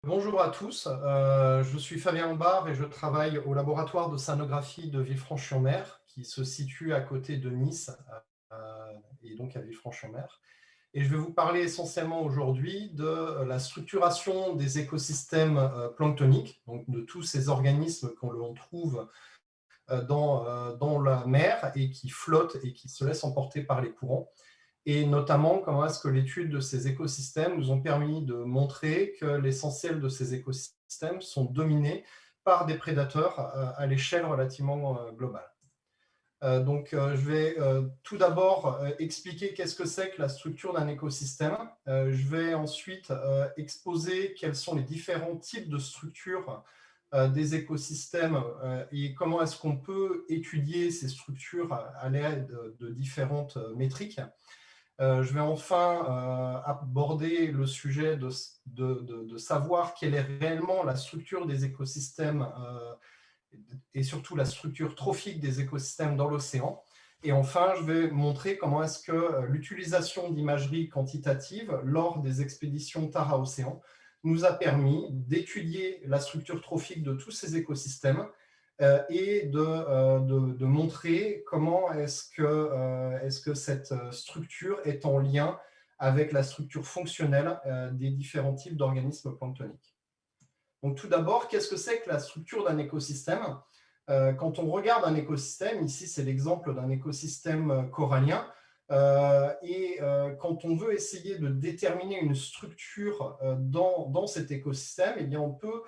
Bonjour à tous, je suis Fabien Lombard et je travaille au laboratoire d'océanographie de Villefranche-sur-Mer, qui se situe à côté de Nice, et donc à Villefranche-sur-Mer. Et je vais vous parler essentiellement aujourd'hui de la structuration des écosystèmes planctoniques, donc de tous ces organismes que l'on trouve dans la mer et qui flottent et qui se laissent emporter par les courants. Et notamment, comment est-ce que l'étude de ces écosystèmes nous ont permis de montrer que l'essentiel de ces écosystèmes sont dominés par des prédateurs à l'échelle relativement globale. Je vais tout d'abord expliquer qu'est-ce que c'est que la structure d'un écosystème. Je vais ensuite exposer quels sont les différents types de structures des écosystèmes et comment est-ce qu'on peut étudier ces structures à l'aide de différentes métriques. Je vais enfin aborder le sujet de savoir quelle est réellement la structure des écosystèmes et surtout la structure trophique des écosystèmes dans l'océan. Et enfin, je vais montrer comment est-ce que l'utilisation d'imagerie quantitative lors des expéditions Tara-Océan nous a permis d'étudier la structure trophique de tous ces écosystèmes et de montrer comment est-ce que cette structure est en lien avec la structure fonctionnelle des différents types d'organismes planctoniques. Donc tout d'abord, qu'est-ce que c'est que la structure d'un écosystème? Quand on regarde un écosystème, ici c'est l'exemple d'un écosystème corallien, quand on veut essayer de déterminer une structure dans cet écosystème, eh bien on peut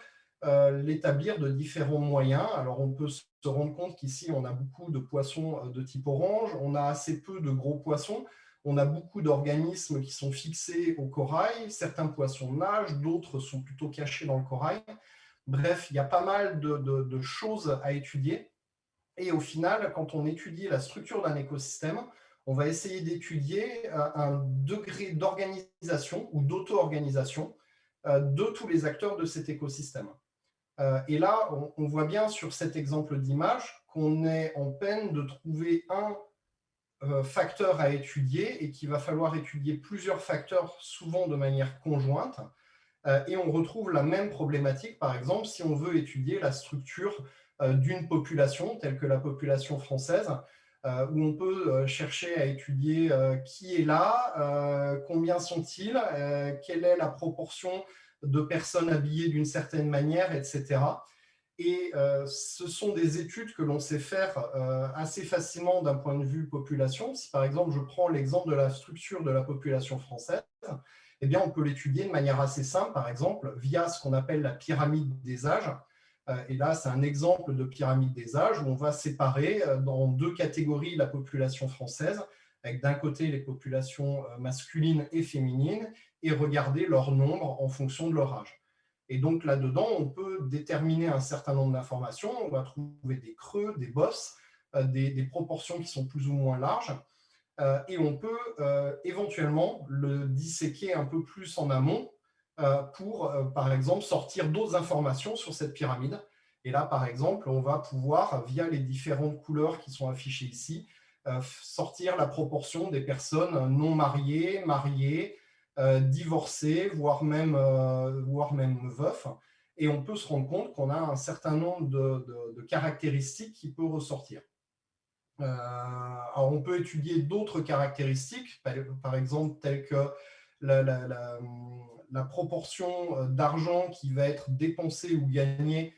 l'établir de différents moyens. Alors on peut se rendre compte qu'ici on a beaucoup de poissons de type orange, on a assez peu de gros poissons, on a beaucoup d'organismes qui sont fixés au corail, certains poissons nagent, d'autres sont plutôt cachés dans le corail. Bref, il y a pas mal de choses à étudier. Et au final, quand on étudie la structure d'un écosystème, on va essayer d'étudier un degré d'organisation ou d'auto-organisation de tous les acteurs de cet écosystème. Et là, on voit bien sur cet exemple d'image qu'on est en peine de trouver un facteur à étudier et qu'il va falloir étudier plusieurs facteurs, souvent de manière conjointe. Et on retrouve la même problématique, par exemple, si on veut étudier la structure d'une population, telle que la population française, où on peut chercher à étudier qui est là, combien sont-ils, quelle est la proportion de personnes habillées d'une certaine manière, etc. Et ce sont des études que l'on sait faire assez facilement d'un point de vue population. Si par exemple je prends l'exemple de la structure de la population française, eh bien, on peut l'étudier de manière assez simple, par exemple, via ce qu'on appelle la pyramide des âges. Et là, c'est un exemple de pyramide des âges où on va séparer dans deux catégories la population française, avec d'un côté les populations masculines et féminines, et regarder leur nombre en fonction de leur âge. Et donc là-dedans, on peut déterminer un certain nombre d'informations, on va trouver des creux, des bosses, des proportions qui sont plus ou moins larges, et on peut éventuellement le disséquer un peu plus en amont pour, par exemple, sortir d'autres informations sur cette pyramide. Et là, par exemple, on va pouvoir, via les différentes couleurs qui sont affichées ici, sortir la proportion des personnes non mariées, mariées, divorcées, voire même veufs. Et on peut se rendre compte qu'on a un certain nombre de caractéristiques qui peuvent ressortir. Alors on peut étudier d'autres caractéristiques, par exemple, telles que la proportion d'argent qui va être dépensé ou gagné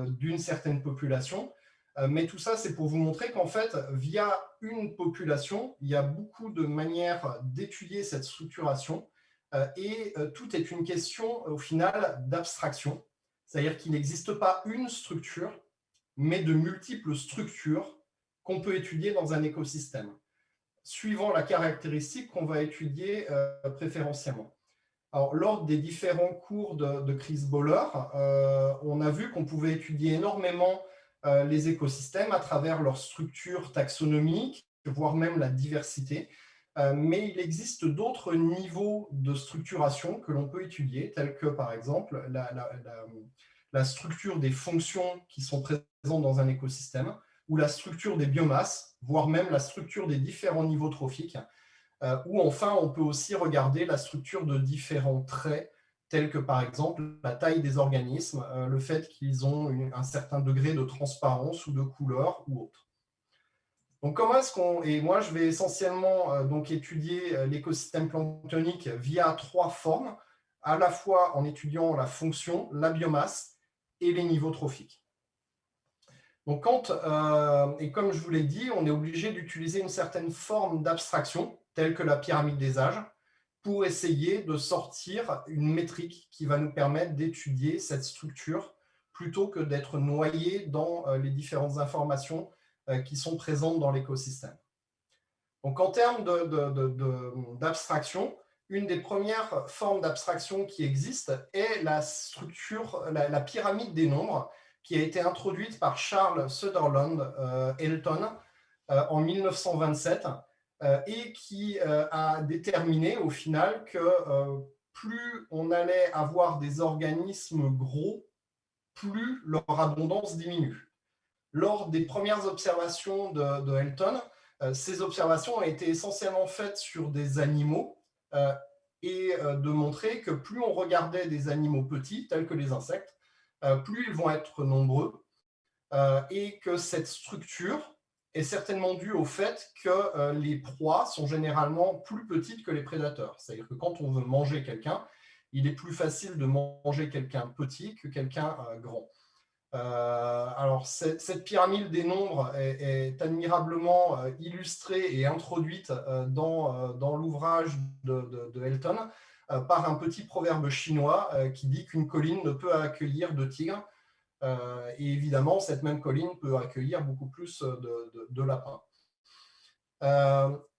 d'une certaine population. Mais tout ça, c'est pour vous montrer qu'en fait, via une population, il y a beaucoup de manières d'étudier cette structuration et tout est une question, au final, d'abstraction. C'est-à-dire qu'il n'existe pas une structure, mais de multiples structures qu'on peut étudier dans un écosystème, suivant la caractéristique qu'on va étudier préférentiellement. Alors, lors des différents cours de Chris Boller, on a vu qu'on pouvait étudier énormément les écosystèmes à travers leur structure taxonomique, voire même la diversité. Mais il existe d'autres niveaux de structuration que l'on peut étudier, tels que par exemple la structure des fonctions qui sont présentes dans un écosystème, ou la structure des biomasses, voire même la structure des différents niveaux trophiques, ou enfin on peut aussi regarder la structure de différents traits tels que par exemple la taille des organismes, le fait qu'ils ont un certain degré de transparence ou de couleur ou autre. Donc comment est-ce qu'on… Et moi, je vais essentiellement donc étudier l'écosystème planctonique via 3 formes, à la fois en étudiant la fonction, la biomasse et les niveaux trophiques. Donc et comme je vous l'ai dit, on est obligé d'utiliser une certaine forme d'abstraction, telle que la pyramide des âges, pour essayer de sortir une métrique qui va nous permettre d'étudier cette structure plutôt que d'être noyé dans les différentes informations qui sont présentes dans l'écosystème. Donc en termes d'abstraction, une des premières formes d'abstraction qui existe est la structure, la pyramide des nombres, qui a été introduite par Charles Sutherland Elton en 1927 et qui a déterminé au final que plus on allait avoir des organismes gros, plus leur abondance diminue. Lors des premières observations de Elton, ces observations ont été essentiellement faites sur des animaux et de montrer que plus on regardait des animaux petits, tels que les insectes, plus ils vont être nombreux et que cette structure est certainement due au fait que les proies sont généralement plus petites que les prédateurs. C'est-à-dire que quand on veut manger quelqu'un, il est plus facile de manger quelqu'un petit que quelqu'un grand. Alors, cette pyramide des nombres est admirablement illustrée et introduite dans l'ouvrage de Elton par un petit proverbe chinois qui dit qu'une colline ne peut accueillir de tigres. Et évidemment, cette même colline peut accueillir beaucoup plus de lapins.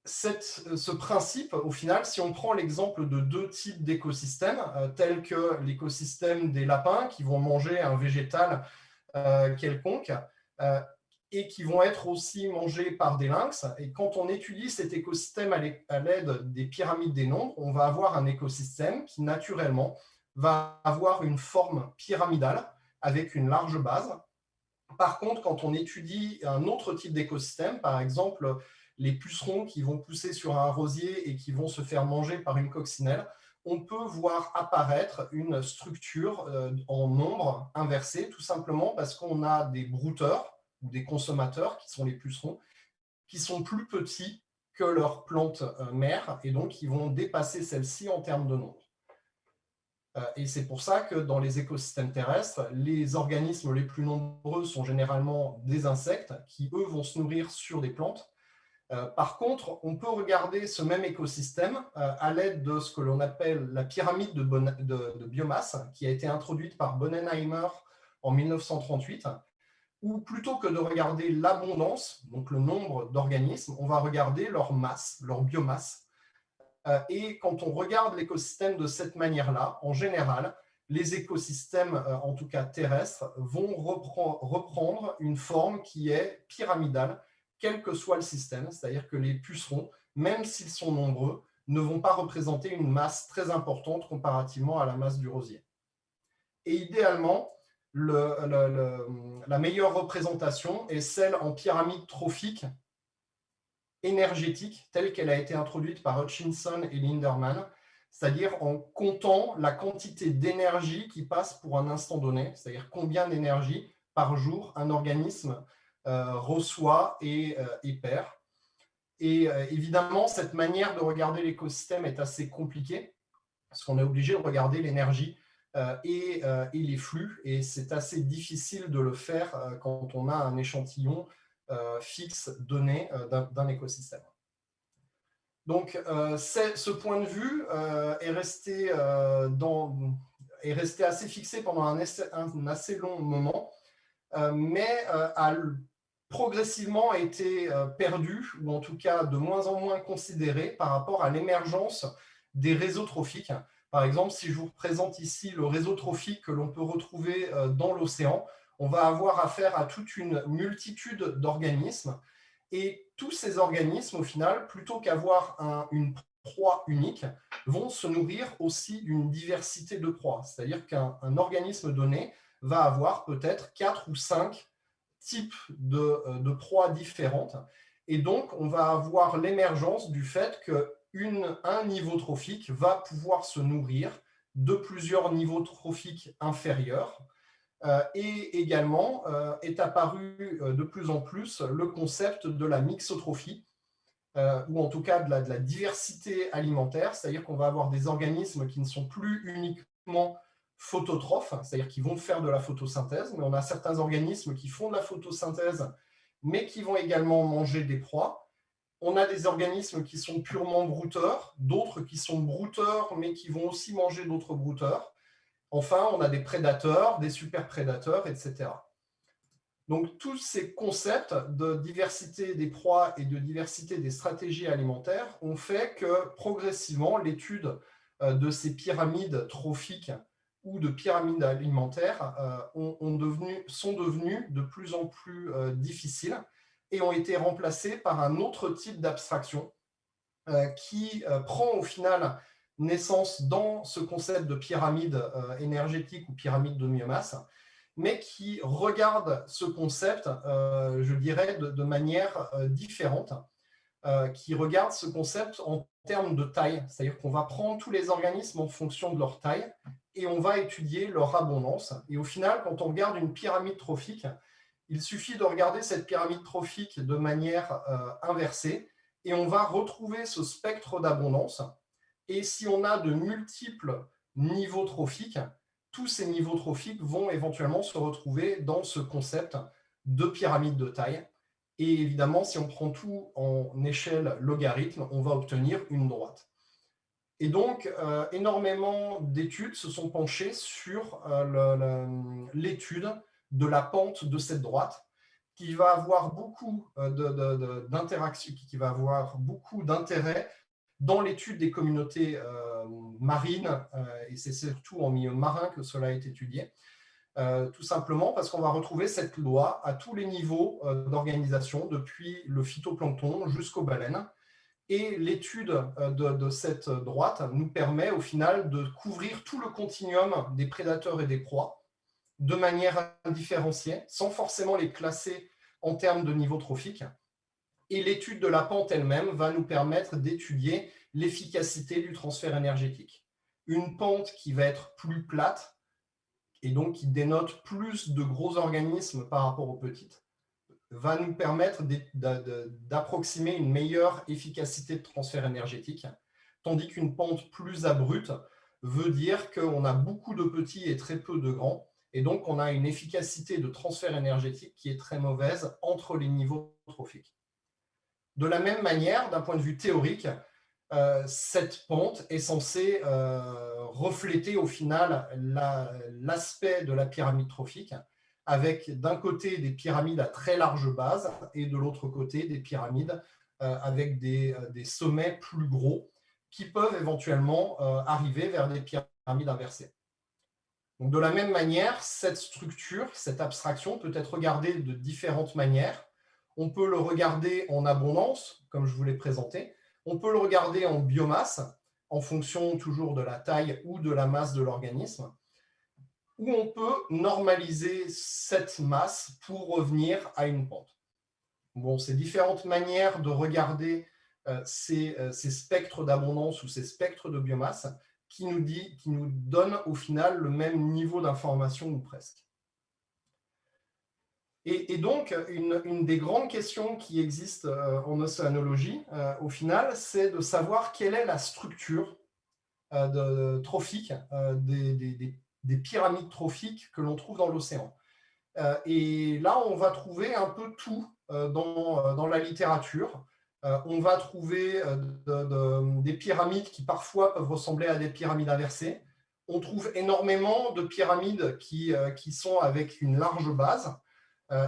Ce principe, au final, si on prend l'exemple de 2 types d'écosystèmes, tels que l'écosystème des lapins qui vont manger un végétal quelconque et qui vont être aussi mangés par des lynx. Et quand on étudie cet écosystème à l'aide des pyramides des nombres, on va avoir un écosystème qui, naturellement, va avoir une forme pyramidale avec une large base. Par contre, quand on étudie un autre type d'écosystème, par exemple les pucerons qui vont pousser sur un rosier et qui vont se faire manger par une coccinelle, on peut voir apparaître une structure en nombre inversé, tout simplement parce qu'on a des brouteurs ou des consommateurs, qui sont les pucerons, qui sont plus petits que leurs plantes mères et donc qui vont dépasser celles-ci en termes de nombre. Et c'est pour ça que dans les écosystèmes terrestres, les organismes les plus nombreux sont généralement des insectes qui, eux, vont se nourrir sur des plantes. Par contre, on peut regarder ce même écosystème à l'aide de ce que l'on appelle la pyramide de biomasse, qui a été introduite par Bonenheimer en 1938, où plutôt que de regarder l'abondance, donc le nombre d'organismes, on va regarder leur masse, leur biomasse. Et quand on regarde l'écosystème de cette manière-là, en général, les écosystèmes, en tout cas terrestres, vont reprendre une forme qui est pyramidale, quel que soit le système, c'est-à-dire que les pucerons, même s'ils sont nombreux, ne vont pas représenter une masse très importante comparativement à la masse du rosier. Et idéalement, la meilleure représentation est celle en pyramide trophique, énergétique, telle qu'elle a été introduite par Hutchinson et Linderman, c'est-à-dire en comptant la quantité d'énergie qui passe pour un instant donné, c'est-à-dire combien d'énergie par jour un organisme reçoit et perd. Et évidemment, cette manière de regarder l'écosystème est assez compliquée, parce qu'on est obligé de regarder l'énergie et les flux, et c'est assez difficile de le faire quand on a un échantillon fixe donné d'un écosystème. Donc, ce point de vue est resté assez fixé pendant un assez long moment, mais a progressivement été perdu, ou en tout cas de moins en moins considéré par rapport à l'émergence des réseaux trophiques. Par exemple, si je vous représente ici le réseau trophique que l'on peut retrouver dans l'océan, on va avoir affaire à toute une multitude d'organismes. Et tous ces organismes, au final, plutôt qu'avoir une proie unique, vont se nourrir aussi d'une diversité de proies. C'est-à-dire qu'un organisme donné va avoir peut-être 4 ou 5 types de proies différentes. Et donc, on va avoir l'émergence du fait qu'un niveau trophique va pouvoir se nourrir de plusieurs niveaux trophiques inférieurs. Et également est apparu de plus en plus le concept de la mixotrophie, ou en tout cas de la diversité alimentaire, c'est-à-dire qu'on va avoir des organismes qui ne sont plus uniquement phototrophes, c'est-à-dire qui vont faire de la photosynthèse, mais on a certains organismes qui font de la photosynthèse, mais qui vont également manger des proies. On a des organismes qui sont purement brouteurs, d'autres qui sont brouteurs, mais qui vont aussi manger d'autres brouteurs. Enfin, on a des prédateurs, des superprédateurs, etc. Donc, tous ces concepts de diversité des proies et de diversité des stratégies alimentaires ont fait que progressivement, l'étude de ces pyramides trophiques ou de pyramides alimentaires sont devenues de plus en plus difficiles et ont été remplacées par un autre type d'abstraction qui prend au final naissance dans ce concept de pyramide énergétique ou pyramide de biomasse, mais qui regarde ce concept, je dirais, de manière différente, qui regarde ce concept en termes de taille. C'est-à-dire qu'on va prendre tous les organismes en fonction de leur taille et on va étudier leur abondance. Et au final, quand on regarde une pyramide trophique, il suffit de regarder cette pyramide trophique de manière inversée et on va retrouver ce spectre d'abondance. Et si on a de multiples niveaux trophiques, tous ces niveaux trophiques vont éventuellement se retrouver dans ce concept de pyramide de taille. Et évidemment, si on prend tout en échelle logarithme, on va obtenir une droite. Et donc, énormément d'études se sont penchées sur l'étude de la pente de cette droite, qui va avoir beaucoup d'interactions, qui va avoir beaucoup d'intérêt dans l'étude des communautés marines, et c'est surtout en milieu marin que cela est étudié, tout simplement parce qu'on va retrouver cette loi à tous les niveaux d'organisation, depuis le phytoplancton jusqu'aux baleines. Et l'étude de cette droite nous permet au final de couvrir tout le continuum des prédateurs et des proies de manière indifférenciée, sans forcément les classer en termes de niveau trophique. Et l'étude de la pente elle-même va nous permettre d'étudier l'efficacité du transfert énergétique. Une pente qui va être plus plate et donc qui dénote plus de gros organismes par rapport aux petites, va nous permettre d'approximer une meilleure efficacité de transfert énergétique, tandis qu'une pente plus abrupte veut dire qu'on a beaucoup de petits et très peu de grands, et donc on a une efficacité de transfert énergétique qui est très mauvaise entre les niveaux trophiques. De la même manière, d'un point de vue théorique, cette pente est censée refléter au final l'aspect de la pyramide trophique, avec d'un côté des pyramides à très large base et de l'autre côté des pyramides avec des sommets plus gros qui peuvent éventuellement arriver vers des pyramides inversées. Donc, de la même manière, cette structure, cette abstraction peut être regardée de différentes manières. On peut le regarder en abondance, comme je vous l'ai présenté. On peut le regarder en biomasse, en fonction toujours de la taille ou de la masse de l'organisme. Ou on peut normaliser cette masse pour revenir à une pente. Bon, ces différentes manières de regarder ces spectres d'abondance ou ces spectres de biomasse qui nous donnent au final le même niveau d'information ou presque. Et donc, une des grandes questions qui existent en océanologie, au final, c'est de savoir quelle est la structure trophique des pyramides trophiques que l'on trouve dans l'océan. Et là, on va trouver un peu tout dans la littérature. On va trouver des pyramides qui parfois peuvent ressembler à des pyramides inversées. On trouve énormément de pyramides qui sont avec une large base.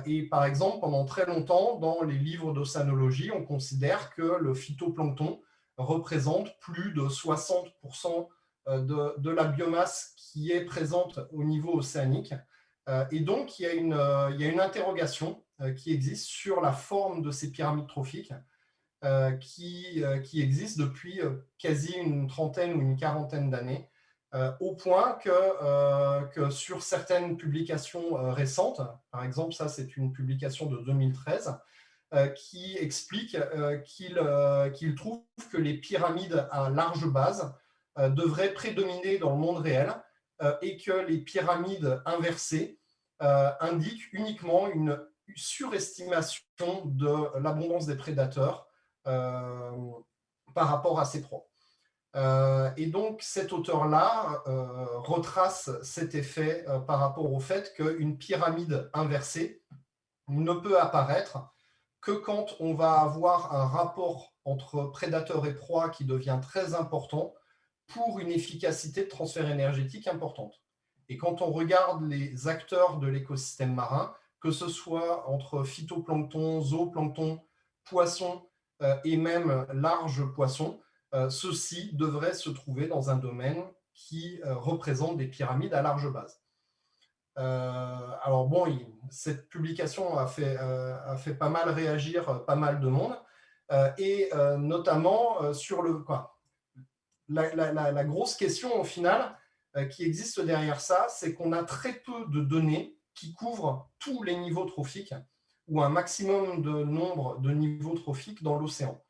Et par exemple, pendant très longtemps, dans les livres d'océanologie, on considère que le phytoplancton représente plus de 60% de la biomasse qui est présente au niveau océanique. Et donc, il y a une interrogation qui existe sur la forme de ces pyramides trophiques qui existe depuis quasi une trentaine ou une quarantaine d'années, au point que sur certaines publications récentes, par exemple, ça c'est une publication de 2013, qui explique qu'il trouve que les pyramides à large base devrait prédominer dans le monde réel et que les pyramides inversées indiquent uniquement une surestimation de l'abondance des prédateurs par rapport à ses proies. Et donc, cet auteur-là retrace cet effet par rapport au fait qu'une pyramide inversée ne peut apparaître que quand on va avoir un rapport entre prédateur et proie qui devient très important pour une efficacité de transfert énergétique importante. Et quand on regarde les acteurs de l'écosystème marin, que ce soit entre phytoplancton, zooplancton, poissons et même larges poissons, ceux-ci devraient se trouver dans un domaine qui représente des pyramides à large base. Alors bon, cette publication a fait pas mal réagir pas mal de monde, et notamment sur la grosse question au final qui existe derrière ça, c'est qu'on a très peu de données qui couvrent tous les niveaux trophiques ou un maximum de nombre de niveaux trophiques dans l'océan.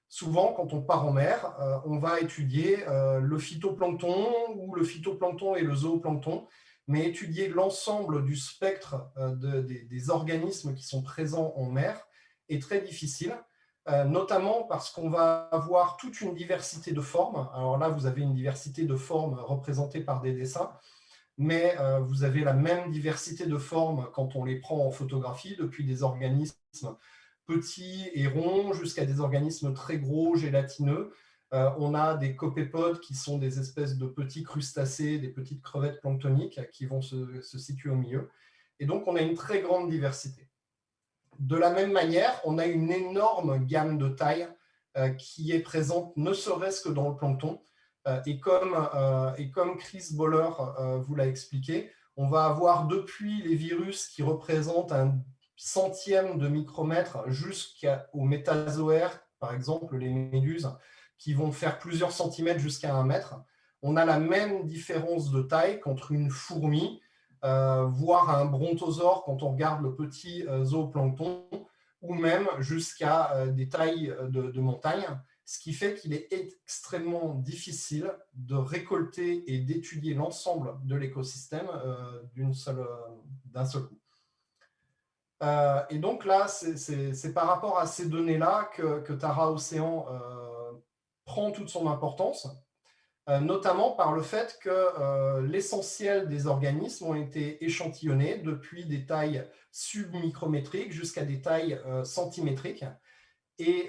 Souvent, quand on part en mer, on va étudier le phytoplancton ou le phytoplancton et le zooplancton, mais étudier l'ensemble du spectre des organismes qui sont présents en mer est très difficile, notamment parce qu'on va avoir toute une diversité de formes. Alors là, vous avez une diversité de formes représentée par des dessins, mais vous avez la même diversité de formes quand on les prend en photographie, depuis des organismes petits et ronds jusqu'à des organismes très gros, gélatineux. On a des copépodes qui sont des espèces de petits crustacés, des petites crevettes planctoniques qui vont se situer au milieu. Et donc, on a une très grande diversité. De la même manière, on a une énorme gamme de tailles qui est présente ne serait-ce que dans le plancton. Et comme Chris Boller vous l'a expliqué, on va avoir depuis les virus qui représentent un centième de micromètre jusqu'aux métazoaires, par exemple les méduses, qui vont faire plusieurs centimètres jusqu'à 1 mètre. On a la même différence de taille qu'entre une fourmi, voire un brontosaure quand on regarde le petit zooplancton, ou même jusqu'à des tailles de montagne, ce qui fait qu'il est extrêmement difficile de récolter et d'étudier l'ensemble de l'écosystème d'un seul coup. Et donc là, c'est par rapport à ces données-là que Tara Océan prend toute son importance, notamment par le fait que l'essentiel des organismes ont été échantillonnés depuis des tailles submicrométriques jusqu'à des tailles centimétriques. Et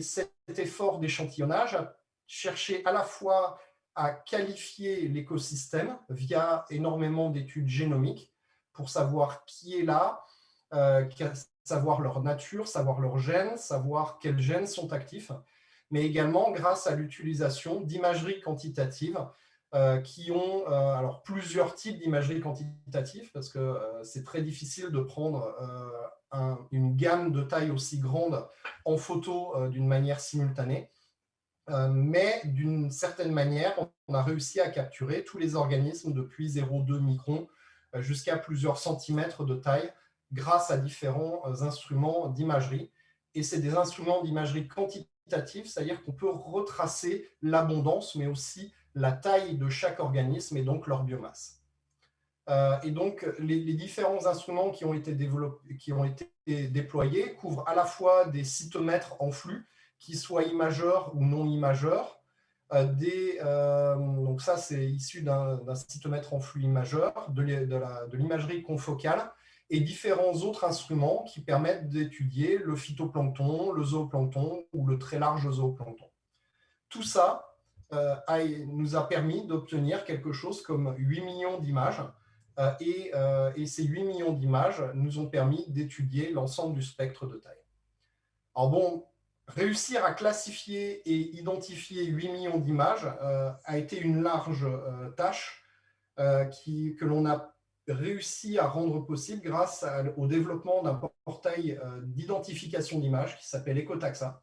cet effort d'échantillonnage a cherché à la fois à qualifier l'écosystème via énormément d'études génomiques pour savoir qui est là, savoir leur nature, savoir leurs gènes, savoir quels gènes sont actifs, mais également grâce à l'utilisation d'imagerie quantitative qui ont alors plusieurs types d'imagerie quantitative, parce que c'est très difficile de prendre une gamme de taille aussi grande en photo d'une manière simultanée. Mais d'une certaine manière, on a réussi à capturer tous les organismes depuis 0,2 microns jusqu'à plusieurs centimètres de taille grâce à différents instruments d'imagerie. Et c'est des instruments d'imagerie quantitative, c'est-à-dire qu'on peut retracer l'abondance, mais aussi la taille de chaque organisme et donc leur biomasse. Et donc, les différents instruments qui ont été déployés couvrent à la fois des cytomètres en flux, qui soient imageurs ou non imageurs. Donc ça, c'est issu d'un cytomètre en flux imageur, de l'imagerie confocale, et différents autres instruments qui permettent d'étudier le phytoplancton, le zooplancton ou le très large zooplancton. Tout ça nous a permis d'obtenir quelque chose comme 8 millions d'images, et ces 8 millions d'images nous ont permis d'étudier l'ensemble du spectre de taille. Alors bon, réussir à classifier et identifier 8 millions d'images a été une large tâche que l'on a réussi à rendre possible grâce au développement d'un portail d'identification d'images qui s'appelle Ecotaxa,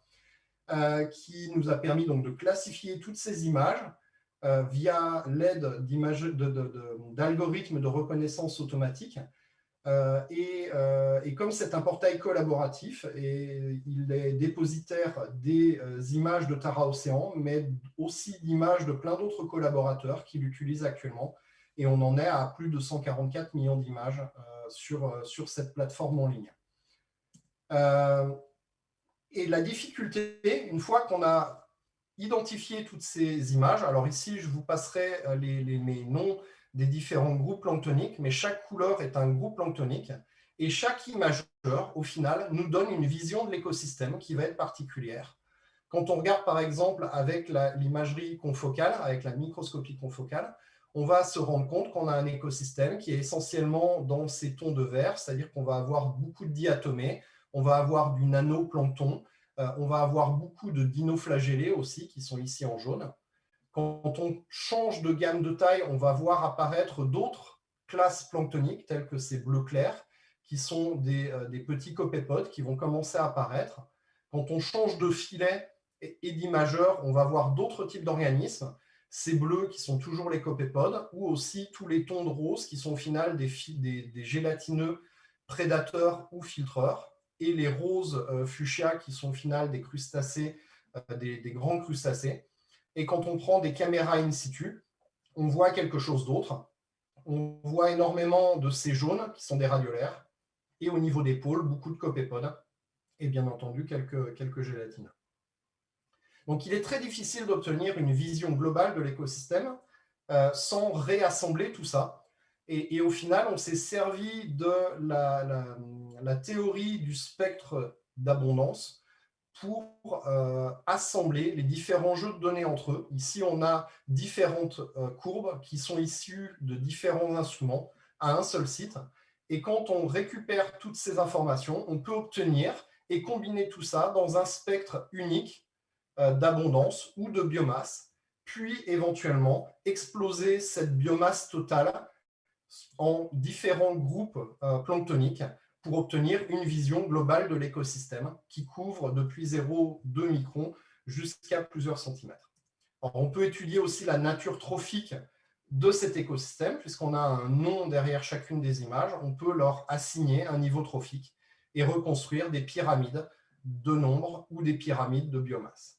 qui nous a permis donc de classifier toutes ces images via l'aide d'algorithmes de reconnaissance automatique Et comme c'est un portail collaboratif, et il est dépositaire des images de Tara Océan, mais aussi d'images de plein d'autres collaborateurs qui l'utilisent actuellement. Et on en est à plus de 144 millions d'images sur cette plateforme en ligne. Et la difficulté, une fois qu'on a identifié toutes ces images, alors ici, je vous passerai les noms des différents groupes planctoniques, mais chaque couleur est un groupe planctonique, et chaque imageur, au final, nous donne une vision de l'écosystème qui va être particulière. Quand on regarde, par exemple, avec l'imagerie confocale, avec la microscopie confocale, on va se rendre compte qu'on a un écosystème qui est essentiellement dans ces tons de vert, c'est-à-dire qu'on va avoir beaucoup de diatomées, on va avoir du nanoplancton, on va avoir beaucoup de dinoflagellés aussi, qui sont ici en jaune. Quand on change de gamme de taille, on va voir apparaître d'autres classes planctoniques, telles que ces bleus clairs, qui sont des petits copépodes qui vont commencer à apparaître. Quand on change de filet et d'imageur, on va voir d'autres types d'organismes, ces bleus qui sont toujours les copépodes, ou aussi tous les tons de rose qui sont au final des gélatineux prédateurs ou filtreurs, et les roses fuchsia qui sont au final des crustacés, des grands crustacés. Et quand on prend des caméras in situ, on voit quelque chose d'autre. On voit énormément de ces jaunes qui sont des radiolaires, et au niveau des pôles, beaucoup de copépodes, et bien entendu quelques gélatines. Donc il est très difficile d'obtenir une vision globale de l'écosystème sans réassembler tout ça. Et au final, on s'est servi de la théorie du spectre d'abondance pour assembler les différents jeux de données entre eux. Ici, on a différentes courbes qui sont issues de différents instruments à un seul site. Et quand on récupère toutes ces informations, on peut obtenir et combiner tout ça dans un spectre unique d'abondance ou de biomasse, puis éventuellement exploser cette biomasse totale en différents groupes planctoniques pour obtenir une vision globale de l'écosystème qui couvre depuis 0,2 microns jusqu'à plusieurs centimètres. Alors, on peut étudier aussi la nature trophique de cet écosystème, puisqu'on a un nom derrière chacune des images, on peut leur assigner un niveau trophique et reconstruire des pyramides de nombre ou des pyramides de biomasse.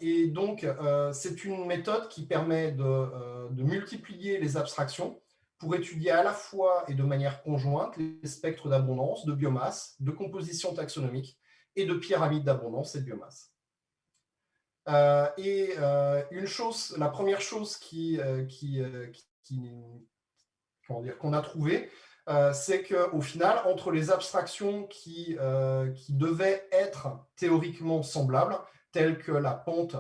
Et donc, c'est une méthode qui permet de multiplier les abstractions pour étudier à la fois et de manière conjointe les spectres d'abondance, de biomasse, de composition taxonomique et de pyramide d'abondance et de biomasse. La première chose qu'on a trouvée, c'est qu'au final, entre les abstractions qui devaient être théoriquement semblables, telles que la pente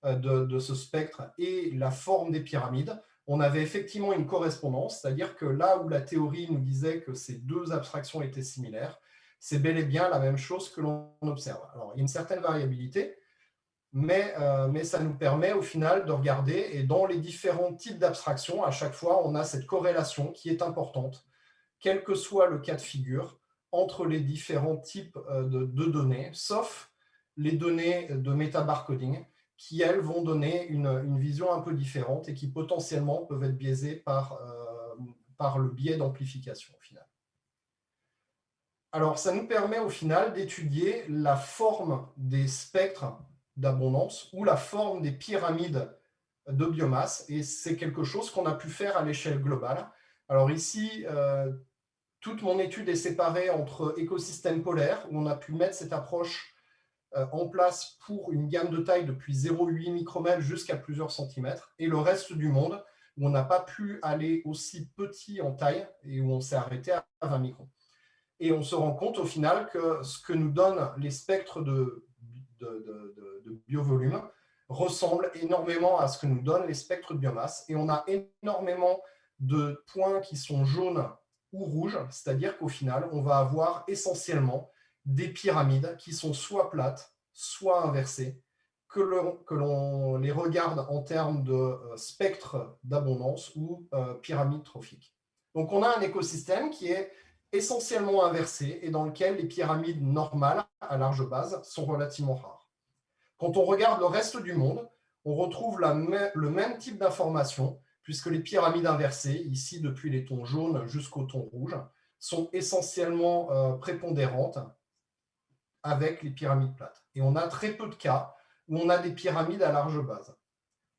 de ce spectre et la forme des pyramides, on avait effectivement une correspondance, c'est-à-dire que là où la théorie nous disait que ces deux abstractions étaient similaires, c'est bel et bien la même chose que l'on observe. Alors, il y a une certaine variabilité, mais ça nous permet au final de regarder, et dans les différents types d'abstractions, à chaque fois, on a cette corrélation qui est importante, quel que soit le cas de figure, entre les différents types de données, sauf les données de métabarcoding, qui, elles, vont donner une vision un peu différente et qui potentiellement peuvent être biaisées par le biais d'amplification, au final. Alors, ça nous permet, au final, d'étudier la forme des spectres d'abondance ou la forme des pyramides de biomasse, et c'est quelque chose qu'on a pu faire à l'échelle globale. Alors ici, toute mon étude est séparée entre écosystèmes polaires, où on a pu mettre cette approche en place pour une gamme de taille depuis 0,8 micromètres jusqu'à plusieurs centimètres, et le reste du monde, où on n'a pas pu aller aussi petit en taille, et où on s'est arrêté à 20 microns. Et on se rend compte au final que ce que nous donnent les spectres de biovolume ressemble énormément à ce que nous donnent les spectres de biomasse, et on a énormément de points qui sont jaunes ou rouges, c'est-à-dire qu'au final, on va avoir essentiellement des pyramides qui sont soit plates, soit inversées, que l'on les regarde en termes de spectre d'abondance ou pyramide trophique. Donc on a un écosystème qui est essentiellement inversé et dans lequel les pyramides normales à large base sont relativement rares. Quand on regarde le reste du monde, on retrouve le même type d'informations, puisque les pyramides inversées, ici depuis les tons jaunes jusqu'au ton rouge, sont essentiellement prépondérantes avec les pyramides plates. Et on a très peu de cas où on a des pyramides à large base.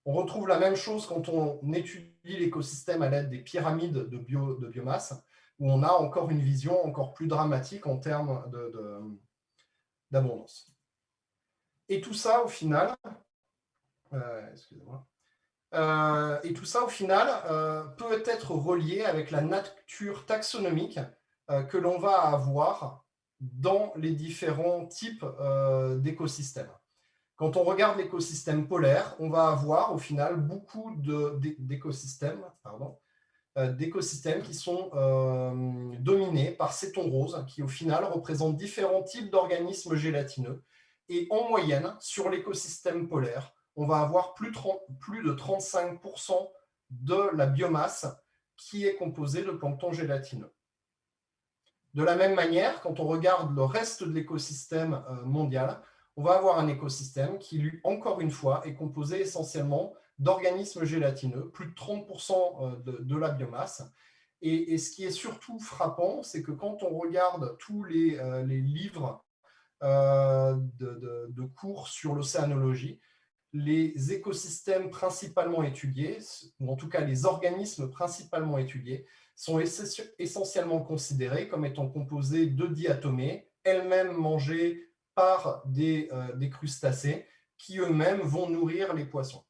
On retrouve la même chose quand on étudie l'écosystème à l'aide des pyramides de biomasse, où on a encore une vision encore plus dramatique en termes d'abondance. Et tout ça, au final, excusez-moi, peut être relié avec la nature taxonomique que l'on va avoir dans les différents types d'écosystèmes. Quand on regarde l'écosystème polaire, on va avoir au final beaucoup d'écosystèmes qui sont dominés par ces tons roses qui au final représentent différents types d'organismes gélatineux. Et en moyenne, sur l'écosystème polaire, on va avoir plus de 35% de la biomasse qui est composée de plancton gélatineux. De la même manière, quand on regarde le reste de l'écosystème mondial, on va avoir un écosystème qui, lui, encore une fois, est composé essentiellement d'organismes gélatineux, plus de 30% de la biomasse. Et ce qui est surtout frappant, c'est que quand on regarde tous les livres de cours sur l'océanologie, les écosystèmes principalement étudiés, ou en tout cas les organismes principalement étudiés, sont essentiellement considérés comme étant composés de diatomées, elles-mêmes mangées par des crustacés qui eux-mêmes vont nourrir les poissons.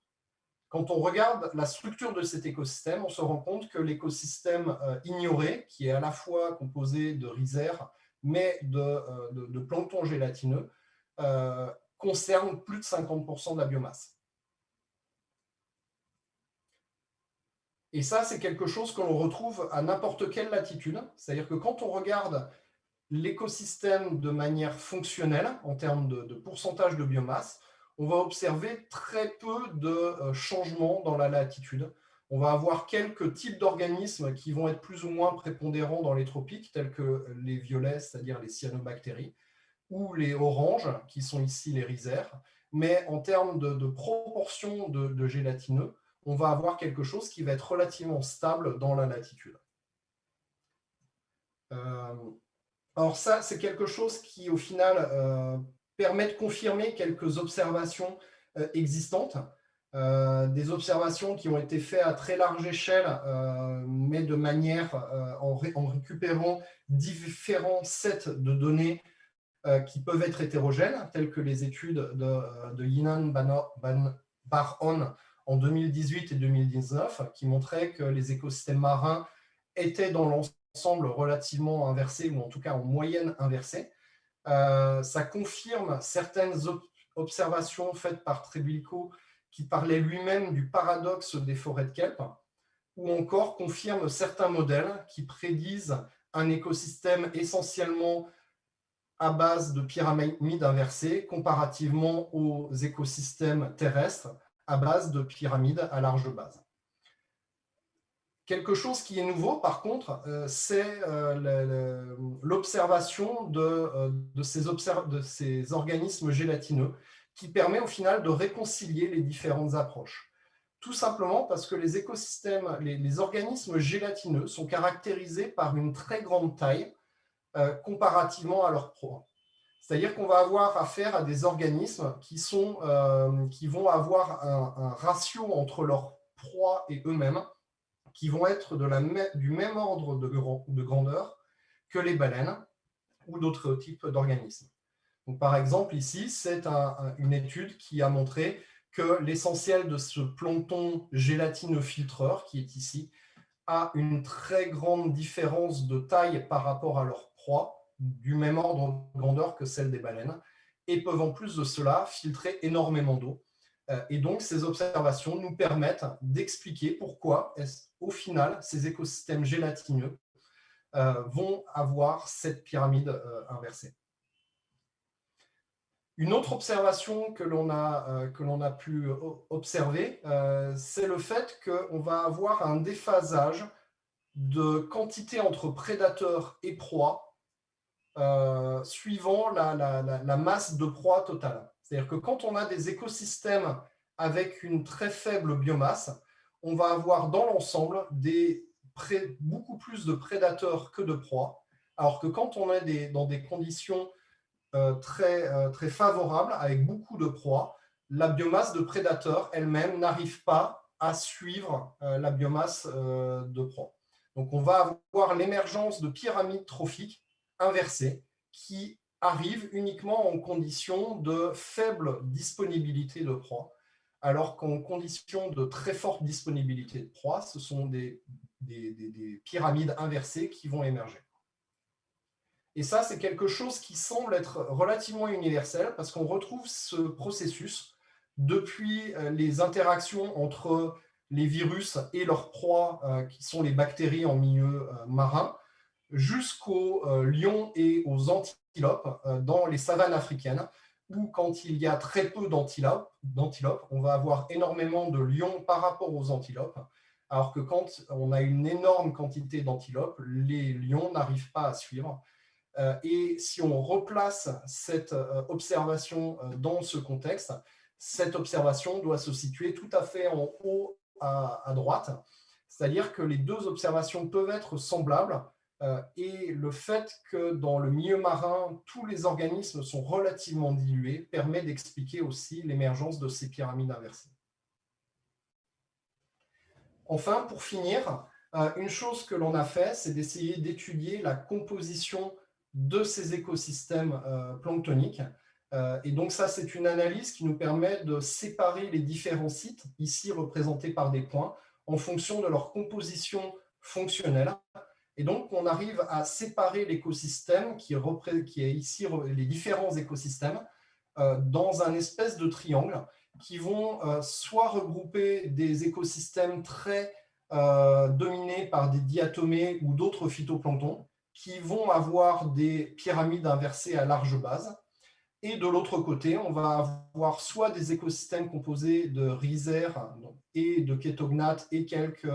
Quand on regarde la structure de cet écosystème, on se rend compte que l'écosystème ignoré, qui est à la fois composé de rhizaires, mais de plancton gélatineux, concerne plus de 50% de la biomasse. Et ça, c'est quelque chose que l'on retrouve à n'importe quelle latitude. C'est-à-dire que quand on regarde l'écosystème de manière fonctionnelle, en termes de pourcentage de biomasse, on va observer très peu de changements dans la latitude. On va avoir quelques types d'organismes qui vont être plus ou moins prépondérants dans les tropiques, tels que les violets, c'est-à-dire les cyanobactéries, ou les oranges, qui sont ici les rhizaires. Mais en termes de proportion de gélatineux, on va avoir quelque chose qui va être relativement stable dans la latitude. Alors ça, c'est quelque chose qui, au final, permet de confirmer quelques observations existantes, des observations qui ont été faites à très large échelle, mais de manière en récupérant différents sets de données qui peuvent être hétérogènes, telles que les études de Yinan Bar-On en 2018 et 2019, qui montraient que les écosystèmes marins étaient dans l'ensemble relativement inversés, ou en tout cas en moyenne inversée. Ça confirme certaines observations faites par Trebilco, qui parlait lui-même du paradoxe des forêts de kelp, ou encore confirme certains modèles qui prédisent un écosystème essentiellement à base de pyramides inversées comparativement aux écosystèmes terrestres à base de pyramides à large base. Quelque chose qui est nouveau, par contre, c'est l'observation de ces organismes gélatineux qui permet au final de réconcilier les différentes approches. Tout simplement parce que les écosystèmes, les organismes gélatineux sont caractérisés par une très grande taille comparativement à leur proie. C'est-à-dire qu'on va avoir affaire à des organismes qui vont avoir un ratio entre leur proie et eux-mêmes qui vont être du même ordre de grandeur que les baleines ou d'autres types d'organismes. Donc, par exemple, ici, c'est une étude qui a montré que l'essentiel de ce plancton gélatineux filtreur, qui est ici, a une très grande différence de taille par rapport à leur proie, du même ordre de grandeur que celle des baleines, et peuvent en plus de cela filtrer énormément d'eau. Et donc, ces observations nous permettent d'expliquer pourquoi, au final, ces écosystèmes gélatineux vont avoir cette pyramide inversée. Une autre observation que l'on a pu observer, c'est le fait qu'on va avoir un déphasage de quantité entre prédateurs et proies suivant la masse de proie totale. C'est-à-dire que quand on a des écosystèmes avec une très faible biomasse, on va avoir dans l'ensemble beaucoup plus de prédateurs que de proies, alors que quand on est dans des conditions très favorables, avec beaucoup de proies, la biomasse de prédateurs elle-même n'arrive pas à suivre la biomasse de proies. Donc on va avoir l'émergence de pyramides trophiques inversées qui arrivent uniquement en conditions de faible disponibilité de proies, alors qu'en conditions de très forte disponibilité de proies, ce sont des pyramides inversées qui vont émerger. Et ça, c'est quelque chose qui semble être relativement universel parce qu'on retrouve ce processus depuis les interactions entre les virus et leurs proies, qui sont les bactéries en milieu marin, jusqu'aux lions et aux antilopes dans les savanes africaines, où quand il y a très peu d'antilopes, on va avoir énormément de lions par rapport aux antilopes, alors que quand on a une énorme quantité d'antilopes, les lions n'arrivent pas à suivre. Et si on replace cette observation dans ce contexte, cette observation doit se situer tout à fait en haut à droite, c'est-à-dire que les deux observations peuvent être semblables, et le fait que dans le milieu marin, tous les organismes sont relativement dilués permet d'expliquer aussi l'émergence de ces pyramides inversées. Enfin, pour finir, une chose que l'on a fait, c'est d'essayer d'étudier la composition de ces écosystèmes planctoniques. Et donc ça, c'est une analyse qui nous permet de séparer les différents sites, ici représentés par des points, en fonction de leur composition fonctionnelle. Et donc, on arrive à séparer l'écosystème, qui est ici les différents écosystèmes, dans un espèce de triangle qui vont soit regrouper des écosystèmes très dominés par des diatomées ou d'autres phytoplanctons, qui vont avoir des pyramides inversées à large base. Et de l'autre côté, on va avoir soit des écosystèmes composés de rhizaires et de chétognates et quelques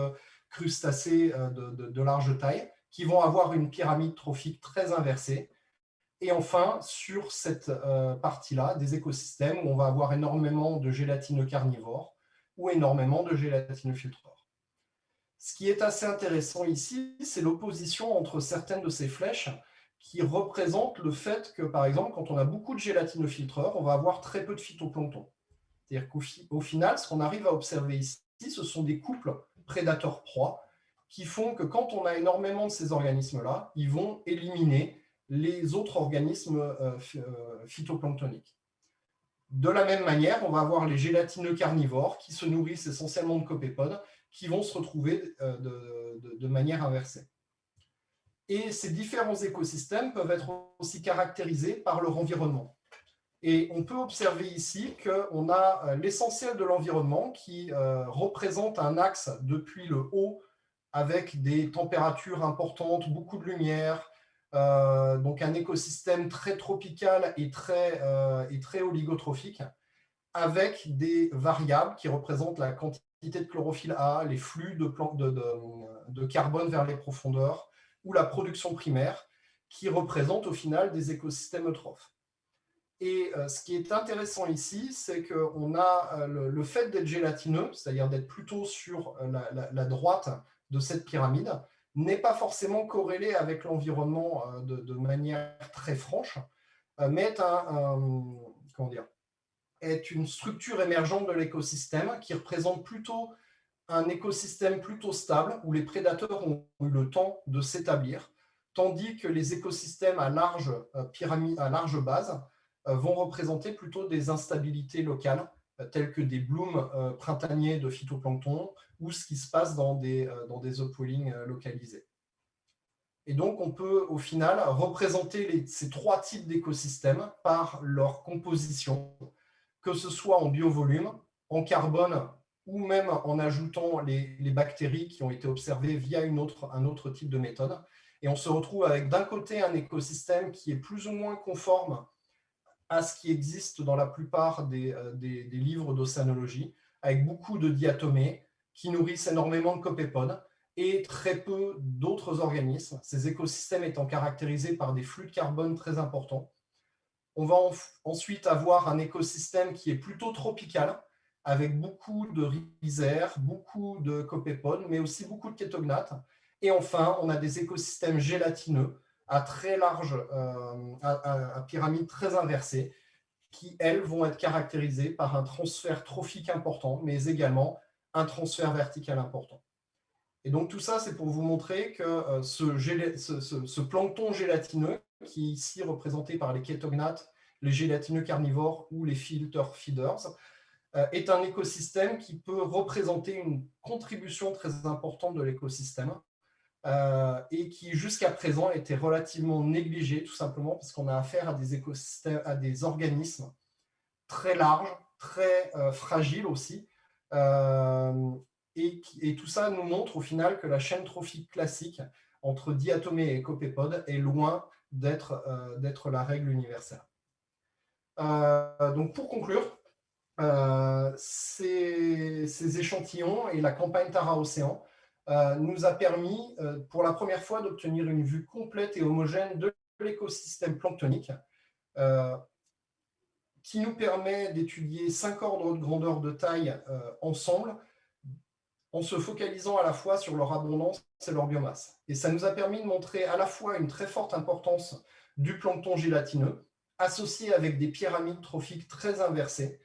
crustacés de large taille, qui vont avoir une pyramide trophique très inversée. Et enfin, sur cette partie-là, des écosystèmes où on va avoir énormément de gélatineux carnivores ou énormément de gélatineux filtreurs. Ce qui est assez intéressant ici, c'est l'opposition entre certaines de ces flèches qui représentent le fait que, par exemple, quand on a beaucoup de gélatineux filtreurs, on va avoir très peu de phytoplancton. C'est-à-dire qu'au final, ce qu'on arrive à observer ici, ce sont des couples prédateurs-proies qui font que quand on a énormément de ces organismes-là, ils vont éliminer les autres organismes phytoplanctoniques. De la même manière, on va avoir les gélatineux carnivores qui se nourrissent essentiellement de copépodes, qui vont se retrouver de manière inversée. Et ces différents écosystèmes peuvent être aussi caractérisés par leur environnement. Et on peut observer ici qu'on a l'essentiel de l'environnement qui représente un axe depuis le haut avec des températures importantes, beaucoup de lumière, donc un écosystème très tropical et très oligotrophique, avec des variables qui représentent la quantité de chlorophylle A, les flux de carbone vers les profondeurs, ou la production primaire, qui représentent au final des écosystèmes eutrophes. Et ce qui est intéressant ici, c'est qu'on a le fait d'être gélatineux, c'est-à-dire d'être plutôt sur la droite de cette pyramide, n'est pas forcément corrélé avec l'environnement de manière très franche, mais est une structure émergente de l'écosystème qui représente plutôt un écosystème plutôt stable où les prédateurs ont eu le temps de s'établir, tandis que les écosystèmes à large base vont représenter plutôt des instabilités locales, telles que des blooms printaniers de phytoplancton ou ce qui se passe dans des upwellings localisés. Et donc, on peut au final représenter ces trois types d'écosystèmes par leur composition, que ce soit en biovolume, en carbone, ou même en ajoutant les bactéries qui ont été observées via un autre type de méthode. Et on se retrouve avec d'un côté un écosystème qui est plus ou moins conforme à ce qui existe dans la plupart des livres d'océanologie, avec beaucoup de diatomées qui nourrissent énormément de copépodes et très peu d'autres organismes, ces écosystèmes étant caractérisés par des flux de carbone très importants. On va ensuite avoir un écosystème qui est plutôt tropical, avec beaucoup de rhizaires, beaucoup de copépodes, mais aussi beaucoup de kétognates. Et enfin, on a des écosystèmes gélatineux à très large, à pyramide très inversée, qui, elles, vont être caractérisées par un transfert trophique important, mais également un transfert vertical important. Et donc tout ça, c'est pour vous montrer que ce plancton gélatineux, qui est ici représenté par les kétognates, les gélatineux carnivores ou les filter feeders, est un écosystème qui peut représenter une contribution très importante de l'écosystème et qui jusqu'à présent était relativement négligé, tout simplement parce qu'on a affaire à des écosystèmes, à des organismes très larges, très fragiles aussi. Euh, et tout ça nous montre au final que la chaîne trophique classique entre diatomées et copépodes est loin d'être la règle universelle. Donc pour conclure, ces échantillons et la campagne Tara Océan nous a permis pour la première fois d'obtenir une vue complète et homogène de l'écosystème planctonique qui nous permet d'étudier 5 ordres de grandeur de taille ensemble en se focalisant à la fois sur leur abondance et leur biomasse. Et ça nous a permis de montrer à la fois une très forte importance du plancton gélatineux associé avec des pyramides trophiques très inversées.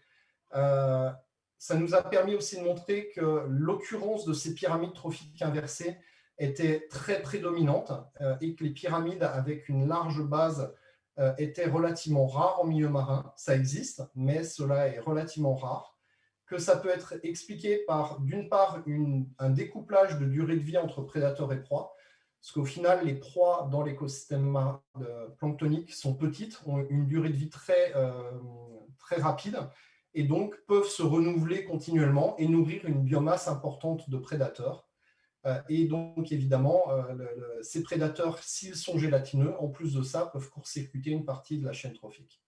Ça nous a permis aussi de montrer que l'occurrence de ces pyramides trophiques inversées était très prédominante et que les pyramides avec une large base étaient relativement rares en milieu marin. Ça existe, mais cela est relativement rare. Que ça peut être expliqué par, d'une part, un découplage de durée de vie entre prédateurs et proies, parce qu'au final, les proies dans l'écosystème planctonique sont petites, ont une durée de vie très rapide, et donc peuvent se renouveler continuellement et nourrir une biomasse importante de prédateurs. Et donc, évidemment, ces prédateurs, s'ils sont gélatineux, en plus de ça, peuvent court-circuiter une partie de la chaîne trophique.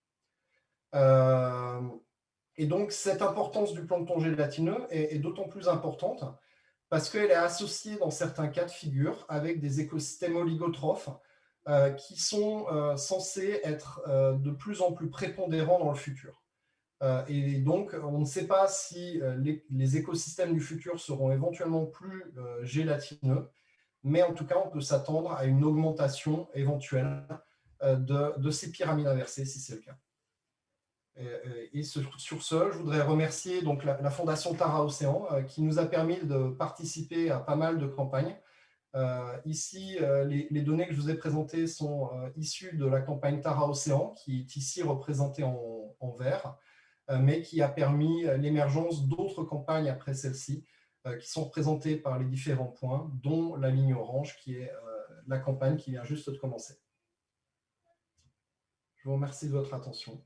Et donc, cette importance du plancton gélatineux est d'autant plus importante parce qu'elle est associée dans certains cas de figure avec des écosystèmes oligotrophes qui sont censés être de plus en plus prépondérants dans le futur. Et donc, on ne sait pas si les écosystèmes du futur seront éventuellement plus gélatineux, mais en tout cas, on peut s'attendre à une augmentation éventuelle de ces pyramides inversées, si c'est le cas. Et sur ce, je voudrais remercier donc la Fondation Tara Océan qui nous a permis de participer à pas mal de campagnes. Ici, les données que je vous ai présentées sont issues de la campagne Tara Océan, qui est ici représentée en vert, mais qui a permis l'émergence d'autres campagnes après celle-ci, qui sont représentées par les différents points, dont la ligne orange, qui est la campagne qui vient juste de commencer. Je vous remercie de votre attention.